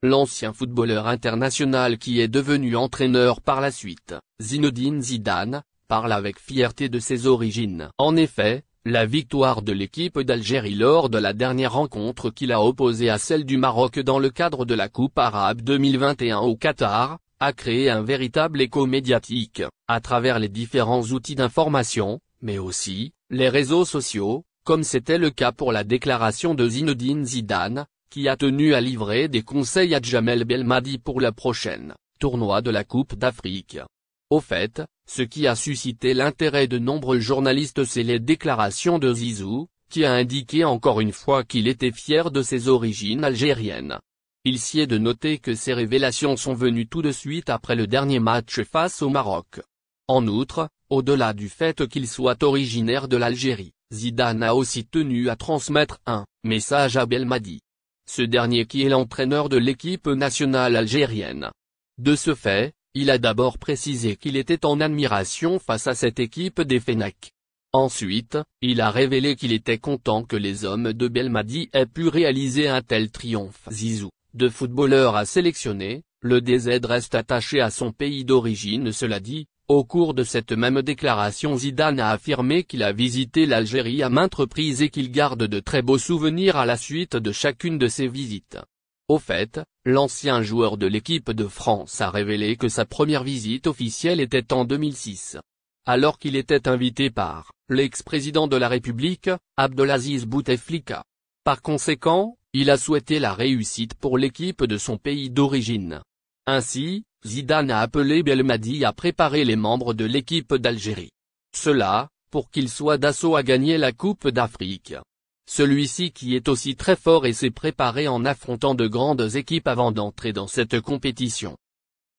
L'ancien footballeur international qui est devenu entraîneur par la suite, Zinedine Zidane, parle avec fierté de ses origines. En effet, la victoire de l'équipe d'Algérie lors de la dernière rencontre qu'il a opposée à celle du Maroc dans le cadre de la Coupe arabe 2021 au Qatar, a créé un véritable écho médiatique, à travers les différents outils d'information, mais aussi, les réseaux sociaux, comme c'était le cas pour la déclaration de Zinedine Zidane, qui a tenu à livrer des conseils à Djamel Belmadi pour la prochaine tournoi de la Coupe d'Afrique. Au fait, ce qui a suscité l'intérêt de nombreux journalistes, c'est les déclarations de Zizou, qui a indiqué encore une fois qu'il était fier de ses origines algériennes. Il s'y est de noter que ces révélations sont venues tout de suite après le dernier match face au Maroc. En outre, au-delà du fait qu'il soit originaire de l'Algérie, Zidane a aussi tenu à transmettre un message à Belmadi. Ce dernier qui est l'entraîneur de l'équipe nationale algérienne. De ce fait, il a d'abord précisé qu'il était en admiration face à cette équipe des Fennecs. Ensuite, il a révélé qu'il était content que les hommes de Belmadi aient pu réaliser un tel triomphe. Zizou, de footballeur à sélectionner, le DZ reste attaché à son pays d'origine. Cela dit, au cours de cette même déclaration, Zidane a affirmé qu'il a visité l'Algérie à maintes reprises et qu'il garde de très beaux souvenirs à la suite de chacune de ses visites. Au fait, l'ancien joueur de l'équipe de France a révélé que sa première visite officielle était en 2006. Alors qu'il était invité par l'ex-président de la République, Abdelaziz Bouteflika. Par conséquent, il a souhaité la réussite pour l'équipe de son pays d'origine. Ainsi, Zidane a appelé Belmadi à préparer les membres de l'équipe d'Algérie. Cela, pour qu'il soit d'assaut à gagner la Coupe d'Afrique. Celui-ci qui est aussi très fort et s'est préparé en affrontant de grandes équipes avant d'entrer dans cette compétition.